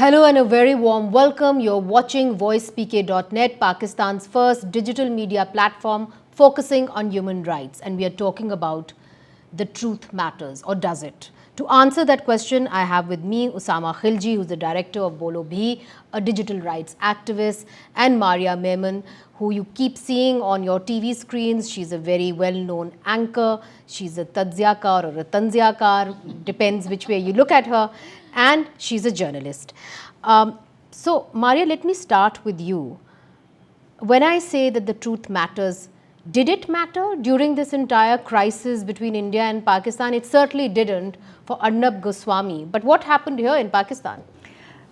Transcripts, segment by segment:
Hello and a very warm welcome. You're watching voicepk.net, Pakistan's first digital media platform focusing on human rights. And we are talking about the truth matters, or does it? To answer that question, I have with me Usama Khilji, who's the director of Bolo Bhi, a digital rights activist, and Maria Memon, who you keep seeing on your TV screens. She's a very well-known anchor. She's a tadziyakar or a tanziyakar, depends which way you look at her, and she's a journalist. So, Maria, let me start with you. When I say that the truth matters, did it matter during this entire crisis between India and Pakistan? It certainly didn't for Arnab Goswami. But what happened here in Pakistan?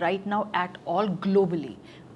right now at all globally.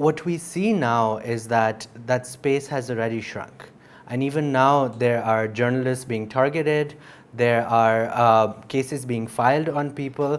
what we see now is that space has already shrunk, and even now there are journalists being targeted, there are cases being filed on people.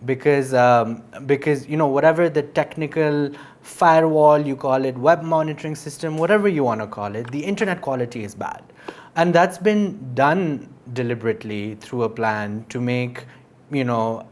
because you know, whatever the technical firewall you call it, web monitoring system, whatever you want to call it, the internet quality is bad. And that's been done deliberately through a plan to make, you know,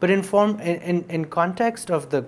But in context of the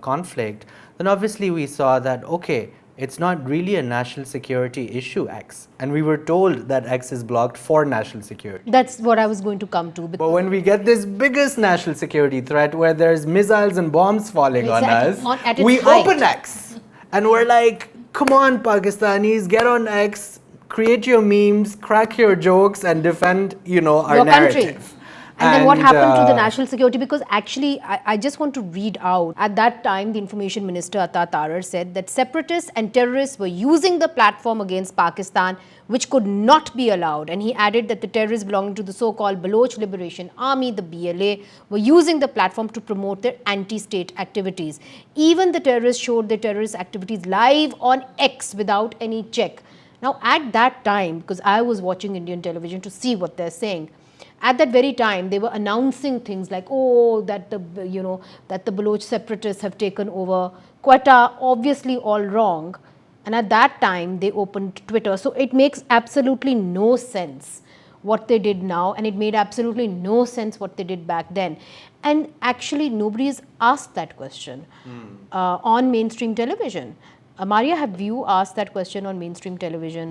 conflict, then obviously we saw that, okay, It's not really a national security issue, X. And we were told that X is blocked for national security. That's what I was going to come to. But when we get this biggest national security threat where there's missiles and bombs falling on us, at its we height. open X. And we're like, come on, Pakistanis, get on X, create your memes, crack your jokes, and defend, our your narrative. country. And then what happened to the national security? Because actually, I just want to read out. At that time, the Information Minister Atta Tarar said that separatists and terrorists were using the platform against Pakistan, which could not be allowed. And he added that the terrorists belonging to the so-called Baloch Liberation Army, the BLA, were using the platform to promote their anti-state activities. Even the terrorists showed their terrorist activities live on X without any check. Now, at that time, because I was watching Indian television to see what they're saying, at that very time, they were announcing things like, that the Baloch separatists have taken over Quetta, obviously all wrong. And at that time, they opened Twitter. So it makes absolutely no sense what they did now, and it made absolutely no sense what they did back then. And actually, nobody's asked that question on mainstream television. Maria, have you asked that question on mainstream television?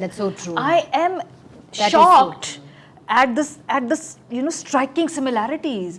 That's so true. I am shocked at this striking similarities.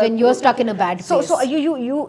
when you are stuck in a bad place. so you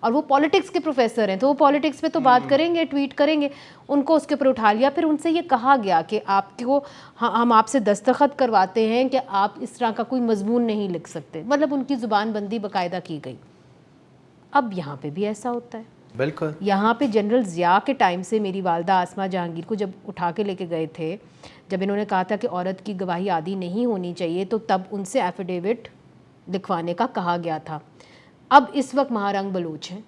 اور وہ politics کے professor ہیں تو وہ politics پہ تو بات کریں گے, ٹویٹ کریں گے, ان کو اس کے اوپر اٹھا لیا. پھر ان سے یہ کہا گیا کہ آپ کو ہم آپ سے دستخط کرواتے ہیں کہ آپ اس طرح کا کوئی مضمون نہیں لکھ سکتے, مطلب ان کی زبان بندی باقاعدہ کی گئی. اب یہاں پہ بھی ایسا ہوتا ہے. بالکل. یہاں پہ جنرل ضیاء کے ٹائم سے میری والدہ آسمہ جہانگیر کو جب اٹھا کے لے کے گئے تھے, جب انہوں نے کہا تھا کہ عورت کی گواہی عادی نہیں ہونی چاہیے, تو تب ان سے ایفیڈیوٹ لکھوانے کا کہا گیا تھا. اب اس وقت مہارنگ بلوچ ہیں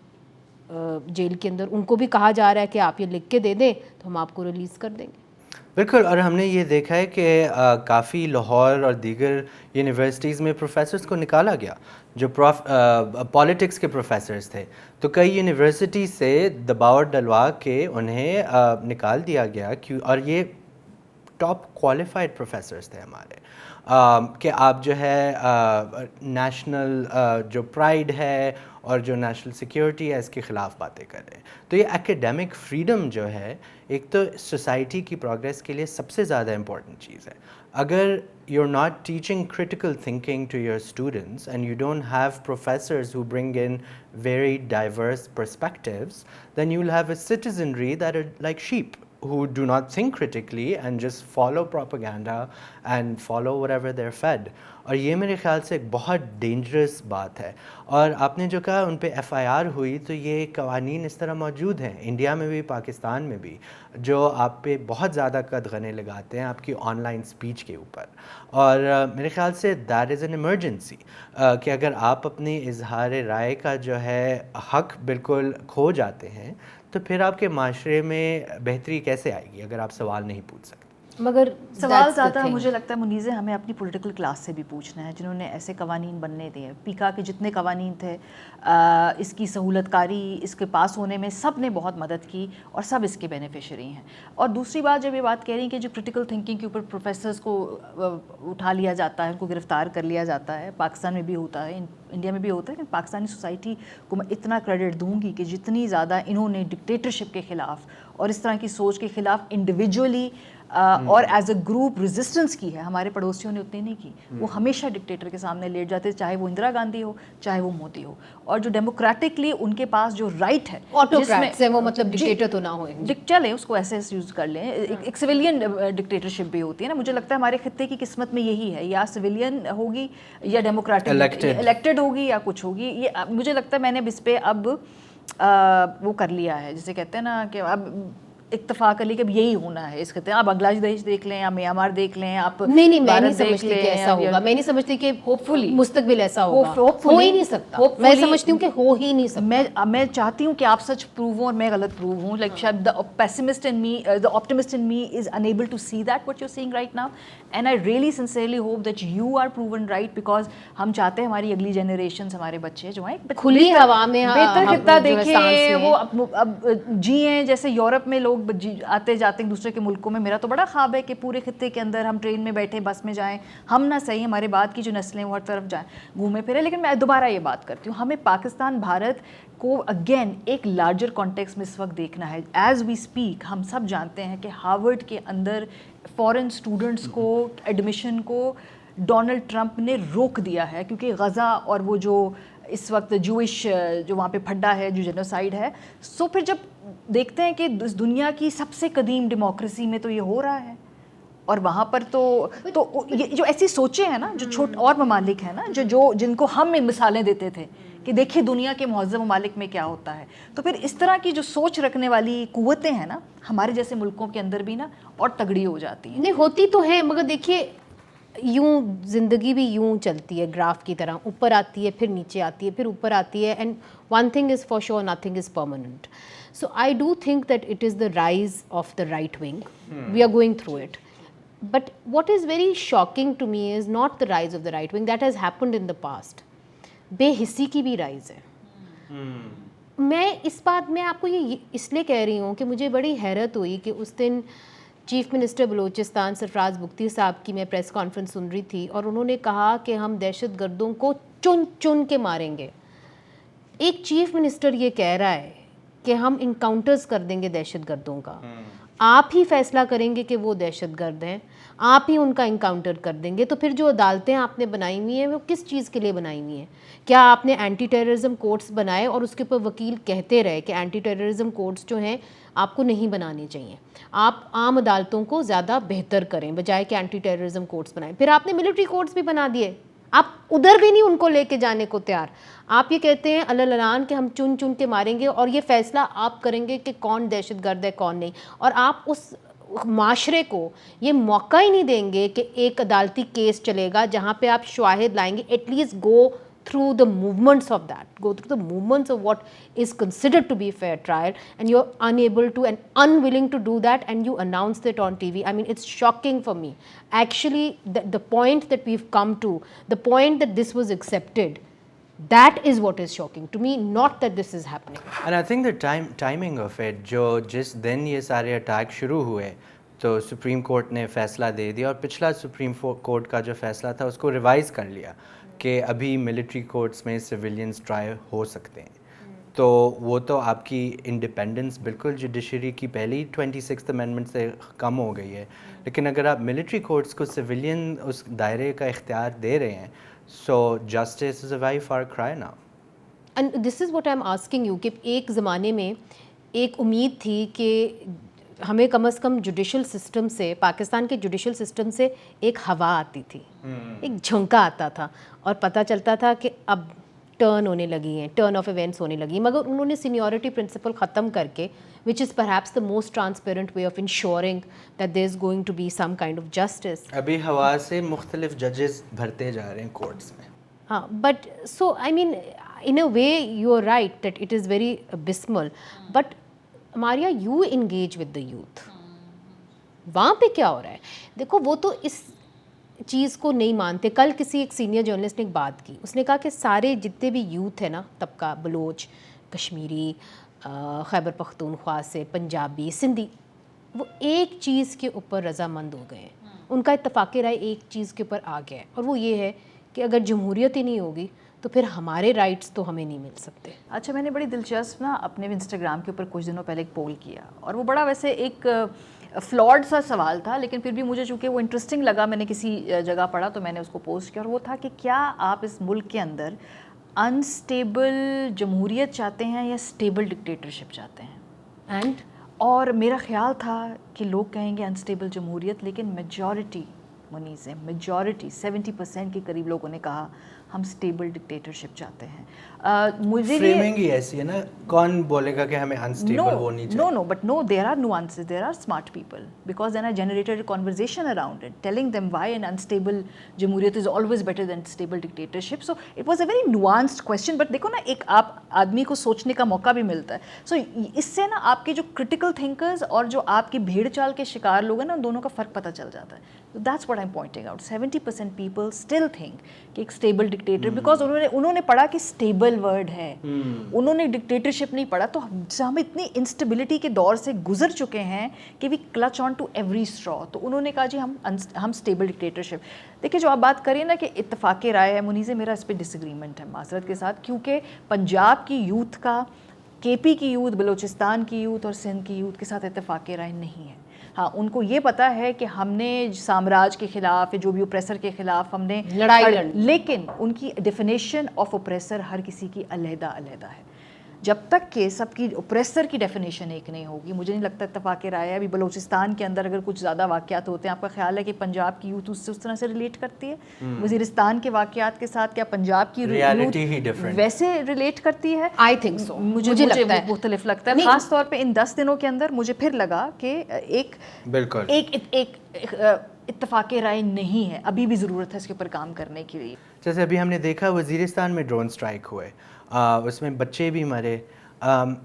جیل کے اندر, ان کو بھی کہا جا رہا ہے کہ آپ یہ لکھ کے دے دیں تو ہم آپ کو ریلیز کر دیں گے. بالکل. اور ہم نے یہ دیکھا ہے کہ کافی لاہور اور دیگر یونیورسٹیز میں پروفیسرز کو نکالا گیا جو پالیٹکس کے پروفیسرز تھے, تو کئی یونیورسٹی سے دباؤ ڈلوا کے انہیں نکال دیا گیا. اور یہ ٹاپ کوالیفائڈ پروفیسرز تھے ہمارے, کہ آپ جو ہے نیشنل جو پرائڈ ہے اور جو نیشنل سیکیورٹی ہے اس کے خلاف باتیں کر رہے ہیں. تو یہ ایکیڈیمک فریڈم جو ہے ایک تو سوسائٹی کی پروگریس کے لیے سب سے زیادہ امپورٹنٹ چیز ہے. اگر you are not teaching critical thinking to your students and you don't have professors who bring in very diverse perspectives, then you will have a citizenry that are like sheep who do not think critically and just follow propaganda and follow whatever they're fed. اور یہ میرے خیال سے ایک بہت dangerous بات ہے. اور آپ نے جو کہا ان پہ ایف آئی آر ہوئی, تو یہ قوانین اس طرح موجود ہیں انڈیا میں بھی پاکستان میں بھی, جو آپ پہ بہت زیادہ قدغنے لگاتے ہیں آپ کی آن لائن اسپیچ کے اوپر. اور میرے خیال سے دیٹ از این ایمرجنسی, کہ اگر آپ اپنی اظہار رائے کا جو ہے حق بالکل کھو جاتے ہیں تو پھر آپ کے معاشرے میں بہتری کیسے آئے گی اگر آپ سوال نہیں پوچھ سکتے. مگر سوال زیادہ مجھے لگتا ہے منیزہ ہمیں اپنی پولیٹیکل کلاس سے بھی پوچھنا ہے جنہوں نے ایسے قوانین بننے دیے. پیکا کے جتنے قوانین تھے, اس کی سہولت کاری, اس کے پاس ہونے میں سب نے بہت مدد کی اور سب اس کے بینیفیشری ہیں. اور دوسری بات جب یہ بات کہہ رہی ہیں کہ جو کرٹیکل تھنکنگ کے اوپر پروفیسرز کو اٹھا لیا جاتا ہے, ان کو گرفتار کر لیا جاتا ہے, پاکستان میں بھی ہوتا ہے, انڈیا میں بھی ہوتا ہے, کہ پاکستانی سوسائٹی کو میں اتنا کریڈٹ دوں گی کہ جتنی زیادہ انہوں نے ڈکٹیٹرشپ کے خلاف اور اس طرح کی سوچ کے خلاف انڈیویجولی اور ایز اے گروپ ریزسٹنس کی ہے, ہمارے پڑوسیوں نے اتنی نہیں کی. وہ ہمیشہ ڈکٹیٹر کے سامنے لیٹ جاتے, چاہے وہ اندرا گاندھی ہو چاہے وہ مودی ہو. اور جو ڈیموکریٹکلی ان کے پاس جو رائٹ ہے, آٹوکریٹس ہیں وہ, مطلب ڈکٹیٹر تو نہ ہوئے, چلیں اس کو ایسے یوز کر لیں, ایک سویلین ڈکٹیٹرشپ بھی ہوتی ہے نا. مجھے لگتا ہے ہمارے خطے کی قسمت میں یہی ہے, یا سویلین ہوگی یا ڈیموکریٹک الیکٹڈ ہوگی یا کچھ ہوگی. یہ مجھے لگتا ہے میں نے اس پہ اب وہ کر لیا ہے, جسے کہتے ہیں نا کہ اب اتفاق علی کہ اب یہی ہونا ہے اس خطے. آپ بنگلہ دیش دیکھ لیں, آپ میانمار دیکھ لیں, آپ نہیں میں نہیں سمجھتی کہ ایسا ہوگا, میں نہیں سمجھتی کہ ہوپ فلی مستقبل ایسا ہوگا, ہو ہی نہیں سکتا. میں سمجھتی ہوں کہ ہو ہی نہیں سکتا. میں چاہتی ہوں کہ آپ سچ پروو ہوں اور میں غلط پروو ہوں. لائک شاید the pessimist in me, the optimist in me is unable to see that what you're seeing right now, and I really sincerely hope that you are proven right, because ہم چاہتے ہیں ہماری اگلی generations, ہمارے بچے جو ہیں کھلی ہوا میں بہتر خطہ دیکھیں, وہ اب جییں جیسے یورپ میں لوگ آتے جاتے ہیں دوسرے کے ملکوں میں. میرا تو بڑا خواب ہے کہ پورے خطے کے اندر ہم ٹرین میں بیٹھے, بس میں جائیں, ہم نہ صحیح ہمارے بعد کی جو نسلیں وہ ہر طرف جائیں, گھومے پھرے. لیکن میں دوبارہ یہ بات کرتی ہوں, ہمیں پاکستان بھارت کو اگین ایک لارجر کانٹیکس میں اس وقت دیکھنا ہے. ایز وی اسپیک ہم سب جانتے ہیں کہ ہارورڈ کے اندر فورن اسٹوڈنٹس کو ایڈمیشن کو ڈونلڈ ٹرمپ نے روک دیا ہے, کیونکہ غزہ اور وہ جو اس وقت جوئش جو وہاں پہ پھڈا ہے, جو جینوسائیڈ ہے. سو پھر جب دیکھتے ہیں کہ اس دنیا کی سب سے قدیم ڈیموکریسی میں تو یہ ہو رہا ہے, اور وہاں پر تو یہ جو ایسی سوچیں ہیں نا, جو چھوٹے اور ممالک ہیں نا, جو جن کو ہم مثالیں دیتے تھے کہ دیکھیں دنیا کے مہذب ممالک میں کیا ہوتا ہے, تو پھر اس طرح کی جو سوچ رکھنے والی قوتیں ہیں نا ہمارے جیسے ملکوں کے اندر بھی نا اور تگڑی ہو جاتی ہیں. نہیں ہوتی تو ہے, مگر دیکھیے یوں زندگی بھی یوں چلتی ہے گراف کی طرح, اوپر آتی ہے پھر نیچے آتی ہے پھر اوپر آتی ہے, and one thing is for sure, nothing is permanent. So I do think that it is the rise of the right wing. We are going through it. But what is very shocking to me is not the rise of the right wing. That has happened in the past. بے حسی کی بھی rise ہے. میں اس بات میں آپ کو یہ اس لیے کہہ رہی ہوں کہ مجھے بڑی حیرت ہوئی کہ اس دن چیف منسٹر بلوچستان سرفراز بگٹی صاحب کی میں پریس کانفرنس سن رہی تھی, اور انہوں نے کہا کہ ہم دہشت گردوں کو چن چن کے ماریں گے. ایک چیف منسٹر یہ کہہ رہا ہے کہ ہم انکاؤنٹرز کر دیں گے دہشت گردوں کا. آپ ہی فیصلہ کریں گے کہ وہ دہشت گرد ہیں, آپ ہی ان کا انکاؤنٹر کر دیں گے, تو پھر جو عدالتیں آپ نے بنائی ہوئی ہیں وہ کس چیز کے لیے بنائی ہوئی ہیں؟ کیا آپ نے اینٹی ٹیررزم کورٹس بنائے اور اس کے اوپر وکیل کہتے رہے کہ اینٹی ٹیررزم کورٹس جو ہیں آپ کو نہیں بنانے چاہیے, آپ عام عدالتوں کو زیادہ بہتر کریں بجائے کہ اینٹی ٹیررزم کورٹس بنائیں. پھر آپ نے ملٹری کورٹس بھی بنا دیے, آپ ادھر بھی نہیں ان کو لے کے جانے کو تیار. آپ یہ کہتے ہیں علنان کہ ہم چن چن کے ماریں گے اور یہ فیصلہ آپ کریں گے کہ کون دہشت گرد ہے کون نہیں, اور آپ اس معاشرے کو یہ موقع ہی نہیں دیں گے کہ ایک عدالتی کیس چلے گا جہاں پہ آپ شواہد لائیں گے. At least go through the movements of that, go through the movements of what is considered to be a fair trial, and you're unable to and unwilling to do that, and you announced it on TV. I mean, it's shocking for me. Actually, the point that we've come to, the point that this was accepted, that is what is shocking to me, not that this is happening. And I think the timing of it, جو جس دن یہ سارے attack شروع ہوئے تو supreme court نے فیصلہ دے دیا, اور پچھلا سپریم کورٹ کا جو فیصلہ تھا اس کو ریوائز کر لیا کہ ابھی ملٹری کورٹس میں سویلینز ٹرائی ہو سکتے ہیں. تو وہ تو آپ کی انڈیپینڈنس بالکل جوڈیشری کی پہلی 26th امینڈمنٹ سے کم ہو گئی ہے, لیکن اگر آپ ملٹری کورٹس کو سویلین اس دائرے کا اختیار دے رہے ہیں, so justice is a very far cry now. And this is what I am asking you, کہ ایک زمانے میں ایک امید تھی کہ ہمیں کم از کم جوڈیشل سسٹم سے, پاکستان کے جوڈیشل سسٹم سے ایک ہوا آتی تھی, ایک جھونکا آتا تھا, اور پتہ چلتا تھا کہ اب ٹرن ہونے لگی ہیں, ٹرن آف ایونٹس ہونے لگی. مگر انہوں نے سینیورٹی پرنسپل ختم کر کے, which is perhaps the most transparent way of ensuring that there is going to be some kind of justice. ابھی ہوا سے مختلف ججز بھرتے جا رہے ہیں کورٹس میں. ہاں, but so I mean in a way you are right that it is very abysmal, but Maria, you engage with the youth. وہاں پہ کیا ہو رہا ہے؟ دیکھو وہ تو اس چیز کو نہیں مانتے. کل کسی ایک سینئر جرنلسٹ نے ایک بات کی, اس نے کہا کہ سارے جتنے بھی یوتھ ہیں نا طبقہ, بلوچ, کشمیری, خیبر پختونخوا سے, پنجابی, سندھی, وہ ایک چیز کے اوپر رضامند ہو گئے ہیں, ان کا اتفاق رائے ایک چیز کے اوپر آ گیا ہے, اور وہ یہ ہے کہ اگر جمہوریت ہی نہیں ہوگی تو پھر ہمارے رائٹس تو ہمیں نہیں مل سکتے. اچھا, میں نے بڑی دلچسپ نا اپنے انسٹاگرام کے اوپر کچھ دنوں پہلے ایک پول کیا, اور وہ بڑا ویسے ایک فلاڈ سا سوال تھا, لیکن پھر بھی مجھے چونکہ وہ انٹرسٹنگ لگا, میں نے کسی جگہ پڑھا تو میں نے اس کو پوسٹ کیا, اور وہ تھا کہ کیا آپ اس ملک کے اندر انسٹیبل جمہوریت چاہتے ہیں یا اسٹیبل ڈکٹیٹرشپ چاہتے ہیں؟ اینڈ اور میرا خیال تھا کہ لوگ کہیں گے انسٹیبل جمہوریت, لیکن میجورٹی منیز ہے, میجورٹی 70% کے قریب لوگوں نے کہا ہم اسٹیبل ڈکٹیٹرشپ چاہتے ہیں. مجھے فریمنگ ہی ایسی ہے نا, کون بولے گا کہ ہمیں انسٹیبل وہ نہیں چاہیے. No, but no, there are nuances, there are smart people, because then I generated a conversation around it, telling them why an unstable jamhuriyat is always better than stable dictatorship. So it was a very nuanced question, but دیکھو نا, ایک آپ آدمی کو سوچنے کا موقع بھی ملتا ہے. سو اس سے نا آپ کے جو critical thinkers اور جو آپ کی بھیڑ چال کے شکار لوگ ہیں نا, ان دونوں کا فرق پتہ چل جاتا ہے. So that's what I'm pointing out. 70% people still think کہ ایک stable dictator, because انہوں نے پڑھا کہ stable word ہے, انہوں نے ڈکٹیٹرشپ نہیں پڑھا. تو ہم اتنی انسٹیبلٹی کے دور سے گزر چکے ہیں کہ وی کلچ آن ٹو ایوری اسٹرا. تو انہوں نے کہا جی ہم اسٹیبل ڈکٹیٹرشپ. دیکھیے جو آپ بات کریے نا کہ اتفاق رائے ہے, منیزے میرا اس پہ ڈس ایگریمنٹ ہے معذرت کے ساتھ, کیونکہ پنجاب کی یوتھ کا, کے پی کی یوتھ, بلوچستان کی یوتھ اور سندھ کی یوتھ کے ساتھ اتفاق رائے نہیں ہے. ہاں, ان کو یہ پتہ ہے کہ ہم نے سامراج کے خلاف یا جو بھی اوپریسر کے خلاف ہم نے لڑائی لڑی, لیکن ان کی ڈیفینیشن آف اوپریسر ہر کسی کی علیحدہ علیحدہ ہے. جب تک کہ سب کی اوپریسر کی ڈیفینیشن ایک نہیں ہوگی, مجھے نہیں لگتا اتفاق رائے ہے. ابھی بلوچستان کے اندر اگر کچھ زیادہ واقعات ہوتے ہیں, آپ کا خیال ہے کہ پنجاب کی یوتھ اس سے اس طرح سے ریلیٹ کرتی ہے؟ وزیرستان کے واقعات کے ساتھ کیا پنجاب کی یوتھ ویسے ریلیٹ کرتی ہے؟ آئی تھنک سو, مجھے مختلف لگتا ہے. خاص طور پہ ان 10 دنوں کے اندر مجھے پھر لگا کہ ایک اتفاق رائے نہیں ہے, ابھی بھی ضرورت ہے اس کے اوپر کام کرنے کی. جیسے ابھی ہم نے دیکھا وزیرستان میں ڈرون اسٹرائک ہوئے, اس میں بچے بھی مرے,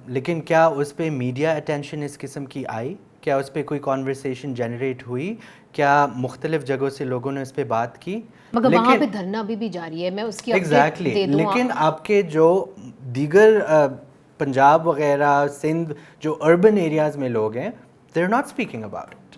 لیکن کیا اس پہ میڈیا اٹینشن اس قسم کی آئی؟ کیا اس پہ کوئی کانورسیشن جنریٹ ہوئی؟ کیا مختلف جگہوں سے لوگوں نے اس پہ بات کی؟ مگر وہاں پہ دھرنا بھی جاری ہے, میں اس کی ایگزیکٹلی. لیکن آپ کے جو دیگر پنجاب وغیرہ, سندھ جو اربن ایریاز میں لوگ ہیں, they are not speaking about it.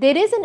There is an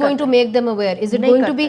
going to make them aware? Is it going to be,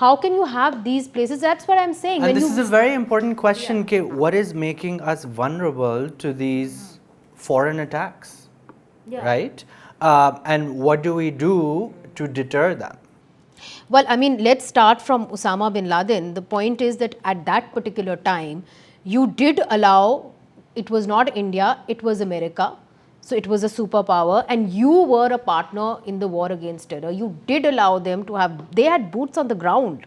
How can you have these places? That's what I'm saying. And this is a very important question. Yeah. What is making us vulnerable to these foreign attacks? Yeah. Right? And what do we do to deter them? Well, I mean, let's start from Osama bin Laden. The point is that at that particular time, you did allow, it was not India, it was America. So it was a superpower and you were a partner in the war against terror. You did allow them to have, they had boots on the ground.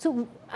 So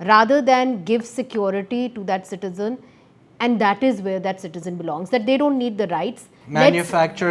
rather than give security to that citizen, and that is where that citizen belongs, that they don't need the rights. Manufacture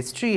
history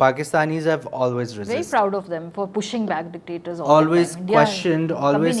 Pakistanis have always resisted. Very proud of them for pushing back dictators. Always questioned, always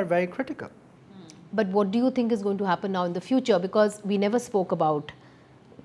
are very critical. But what do you think is going to happen now in the future? Because we never spoke about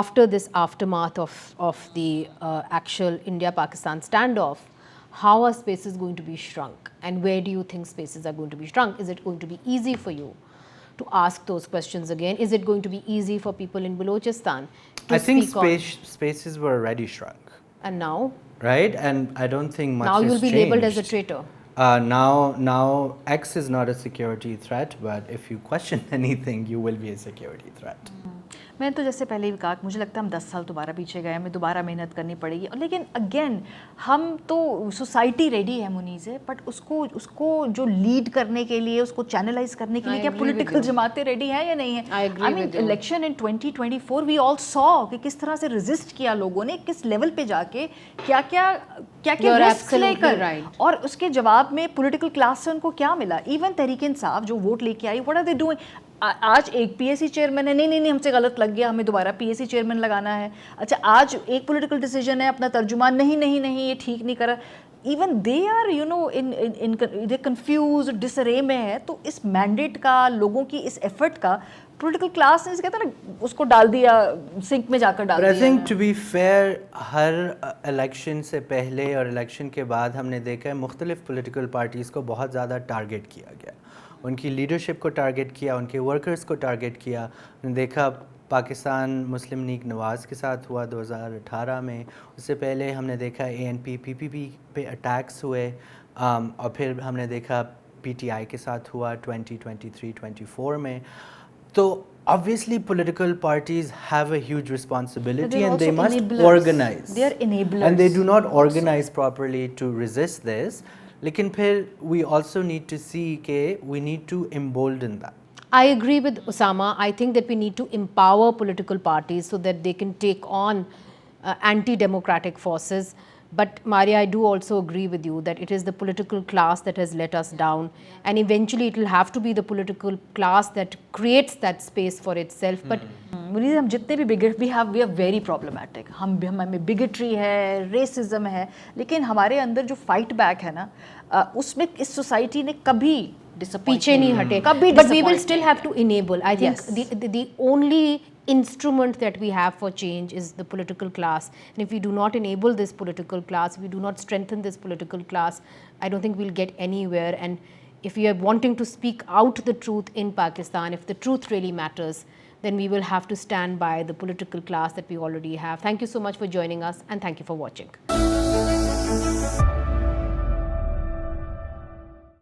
after this aftermath of the actual India-Pakistan standoff, how are spaces going to be shrunk, and where do you think spaces are going to be shrunk? Is it going to be easy for you to ask those questions again? Is it going to be easy for people in Balochistan to I think speak spaces were already shrunk. And now? Right, and I don't think much now has you'll be changed. labelled as a traitor. Now X is not a security threat, but if you question anything, you will be a security threat. میں تو جیسے پہلے بھی کہا کہ مجھے لگتا ہے ہم 10 سال دوبارہ پیچھے گئے, ہمیں دوبارہ محنت کرنی پڑے گی. لیکن اگین ہم تو سوسائٹی ریڈی ہے منیز ہے, بٹ اس کو جو لیڈ کرنے کے لیے, اس کو چینلائز کرنے کے لیے کیا پولیٹیکل جماعتیں ریڈی ہیں یا نہیں ہیں؟ آئی مین الیکشن ان 2024 وی آل سو کہ کس طرح سے ریزسٹ کیا لوگوں نے, کس لیول پہ جا کے کیا رسک لے کر, اور اس کے جواب میں پولیٹیکل کلاس سے ان کو کیا ملا. ایون تحریک انصاف جو ووٹ لے کے آئی, واٹ آر دے ڈوئنگ؟ آج ایک پی ایس سی چیئرمین ہے, نہیں ہم سے غلط لگ گیا, ہمیں دوبارہ پی ایس سی چیئرمین لگانا ہے. اچھا آج ایک پولیٹیکل ڈیسیجن ہے, اپنا ترجمان نہیں یہ ٹھیک نہیں کرا. Even they are you know they confused, this area میں ہے. تو اس مینڈیٹ کا, لوگوں کی اس ایفرٹ کا پولیٹیکل کلاس نے کہتا ہے نا اس کو ڈال دیا سنک میں جا کر ڈال دیا. I think to be fair, Hare election سے پہلے اور الیکشن کے بعد ہم نے دیکھا ہے مختلف پولیٹیکل پارٹیز کو بہت زیادہ ٹارگیٹ کیا گیا, ان کی لیڈرشپ کو ٹارگیٹ کیا, ان کے ورکرز کو ٹارگیٹ کیا. ہم نے دیکھا پاکستان مسلم لیگ نواز کے ساتھ ہوا 2018 میں, اس سے پہلے ہم نے دیکھا ANP PPP پہ اٹیکس ہوئے, اور پھر ہم نے دیکھا PTI کے ساتھ ہوا 2023-24 میں. تو obviously political parties have a huge responsibility and they must organize. They are enablers. And they do not organize properly to resist this. لیکن پھر we also need to see کہ we need to embolden that. I agree with Osama. I think that we need to empower political parties so that they can take on anti-democratic forces. But Maria, I do also agree with you that it is the political class that has let us down, and eventually it will have to be the political class that creates that space for itself. But منیز ہم جتنے بھی we are very problematic, ہمیں bigotry ہے, racism ہے, لیکن ہمارے اندر جو fight back ہے نا, اس میں اس سوسائٹی نے کبھی پیچھے نہیں ہٹے. But we will still have to enable. I think the only instrument that we have for change is the political class, and if we do not enable this political class, we do not strengthen this political class, I don't think we'll get anywhere. And if we are wanting to speak out the truth in Pakistan, if the truth really matters, then we will have to stand by the political class that we already have. Thank you so much for joining us, and thank you for watching.